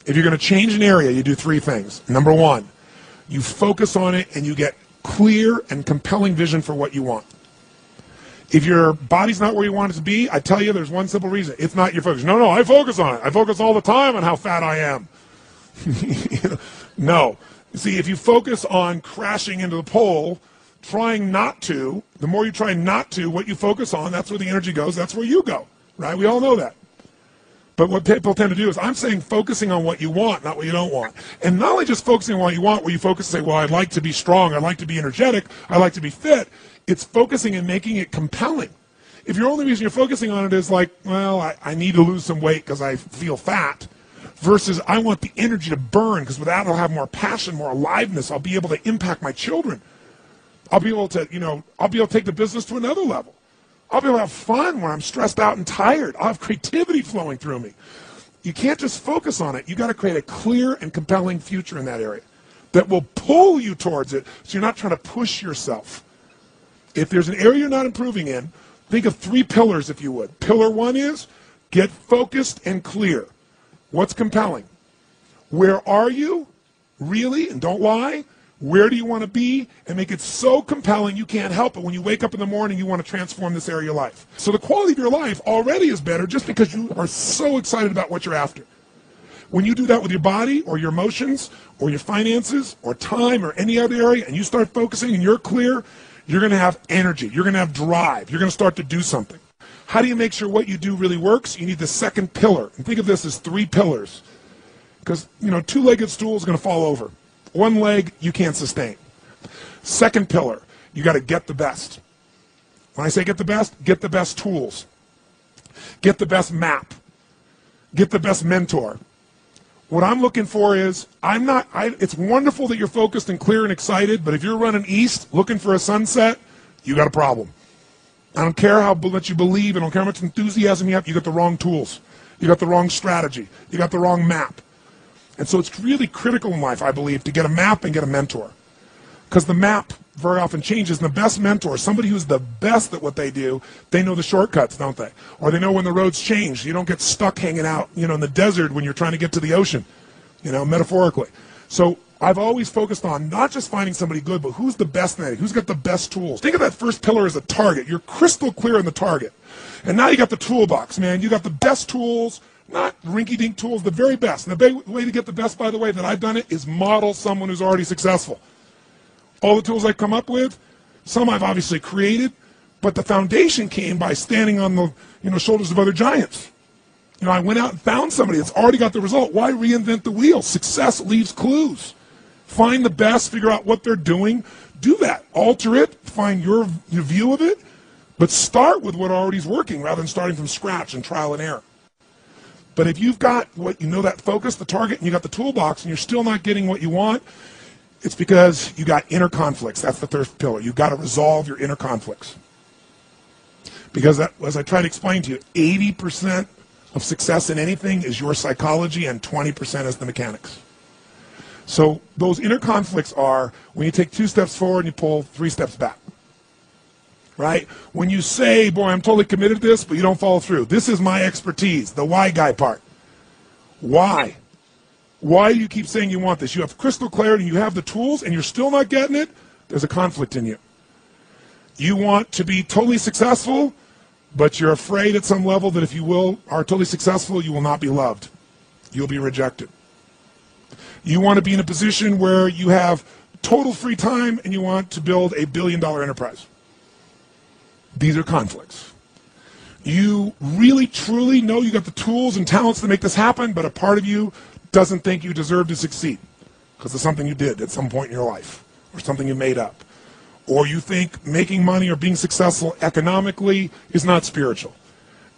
If you're going to change an area, you do three things. Number one, you focus on it and you get clear and compelling vision for what you want. If your body's not where you want it to be, I tell you there's one simple reason. It's not your focus. No, I focus on it. I focus all the time on how fat I am. No. See, if you focus on crashing into the pole, trying not to, the more you try not to, what you focus on, that's where the energy goes, that's where you go, right? We all know that. But what people tend to do is, I'm saying focusing on what you want, not what you don't want. And not only just focusing on what you want, where you focus and say, well, I'd like to be strong, I'd like to be energetic, I'd like to be fit, it's focusing and making it compelling. If your only reason you're focusing on it is like, well, I need to lose some weight because I feel fat, versus I want the energy to burn because without it I'll have more passion, more aliveness, I'll be able to impact my children. I'll be able to, I'll be able to take the business to another level. I'll be able to have fun when I'm stressed out and tired. I'll have creativity flowing through me. You can't just focus on it. You got to create a clear and compelling future in that area that will pull you towards it so you're not trying to push yourself. If there's an area you're not improving in, think of three pillars, if you would. Pillar one is get focused and clear. What's compelling? Where are you? Really? And don't lie. Where do you want to be? And make it so compelling you can't help it. When you wake up in the morning, you want to transform this area of your life. So the quality of your life already is better just because you are so excited about what you're after. When you do that with your body or your emotions or your finances or time or any other area and you start focusing and you're clear, you're going to have energy. You're going to have drive. You're going to start to do something. How do you make sure what you do really works? You need the second pillar. And think of this as three pillars. Because, two-legged stool is going to fall over. One leg, you can't sustain. Second pillar, you got to get the best. When I say get the best tools. Get the best map. Get the best mentor. What I'm looking for is, it's wonderful that you're focused and clear and excited, but if you're running east looking for a sunset, you got a problem. I don't care how much you believe, I don't care how much enthusiasm you have, you got the wrong tools. You got the wrong strategy. You got the wrong map. And so it's really critical in life, I believe, to get a map and get a mentor. Because the map very often changes, and the best mentor, somebody who's the best at what they do, they know the shortcuts, don't they? Or they know when the roads change. You don't get stuck hanging out, in the desert when you're trying to get to the ocean, metaphorically. So I've always focused on not just finding somebody good, but who's the best at it, who's got the best tools. Think of that first pillar as a target. You're crystal clear on the target. And now you got the toolbox, man. You got the best tools, not rinky-dink tools, the very best. And the way to get the best, by the way, that I've done it is model someone who's already successful. All the tools I come up with, some I've obviously created, but the foundation came by standing on the shoulders of other giants. I went out and found somebody that's already got the result. Why reinvent the wheel? Success leaves clues. Find the best, figure out what they're doing, do that, alter it, find your view of it, but start with what already is working rather than starting from scratch and trial and error. But if you've got that focus, the target, and you got the toolbox, and you're still not getting what you want, it's because you got inner conflicts. That's the third pillar. You've got to resolve your inner conflicts. Because as I try to explain to you, 80% of success in anything is your psychology and 20% is the mechanics. So those inner conflicts are when you take 2 steps forward and you pull 3 steps back. Right? When you say, boy, I'm totally committed to this, but you don't follow through. This is my expertise, the why guy part. Why? Why do you keep saying you want this? You have crystal clarity, you have the tools, and you're still not getting it? There's a conflict in you. You want to be totally successful, but you're afraid at some level that if you are totally successful, you will not be loved. You'll be rejected. You want to be in a position where you have total free time and you want to build a billion-dollar enterprise. These are conflicts. You really, truly know you got the tools and talents to make this happen, but a part of you doesn't think you deserve to succeed because it's something you did at some point in your life or something you made up. Or you think making money or being successful economically is not spiritual.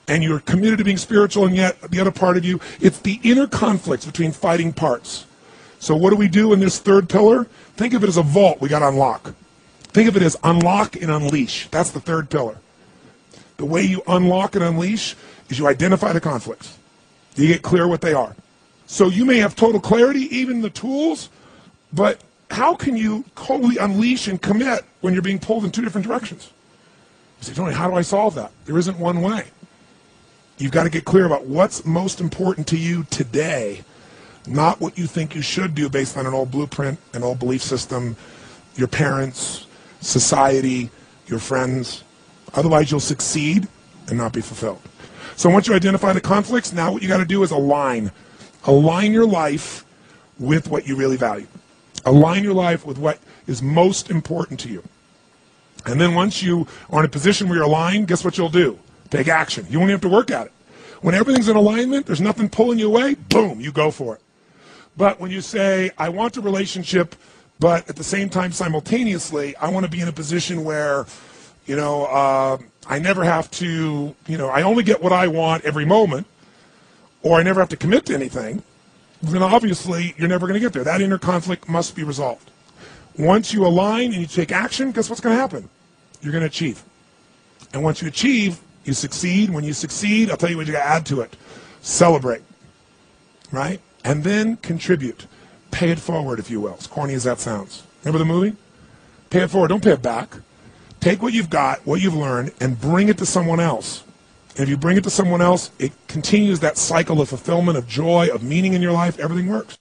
And you're committed to being spiritual, and yet the other part of you, it's the inner conflicts between fighting parts. So what do we do in this third pillar? Think of it as a vault we got to unlock. Think of it as unlock and unleash. That's the third pillar. The way you unlock and unleash is you identify the conflicts. You get clear what they are. So you may have total clarity, even the tools, but how can you totally unleash and commit when you're being pulled in 2 different directions? You say, Tony, how do I solve that? There isn't one way. You've got to get clear about what's most important to you today. not what you think you should do based on an old blueprint, an old belief system, your parents, society, your friends. Otherwise, you'll succeed and not be fulfilled. So once you identify the conflicts, now what you got to do is align. Align your life with what you really value. Align your life with what is most important to you. And then once you are in a position where you're aligned, guess what you'll do? Take action. You won't have to work at it. When everything's in alignment, there's nothing pulling you away, boom, you go for it. But when you say, I want a relationship, but at the same time, simultaneously, I want to be in a position where, I never have to, I only get what I want every moment, or I never have to commit to anything, then obviously you're never going to get there. That inner conflict must be resolved. Once you align and you take action, guess what's going to happen? You're going to achieve. And once you achieve, you succeed. When you succeed, I'll tell you what you got to add to it. Celebrate, right? And then contribute. Pay it forward, if you will, as corny as that sounds. Remember the movie? Pay it forward. Don't pay it back. Take what you've got, what you've learned, and bring it to someone else. And if you bring it to someone else, it continues that cycle of fulfillment, of joy, of meaning in your life. Everything works.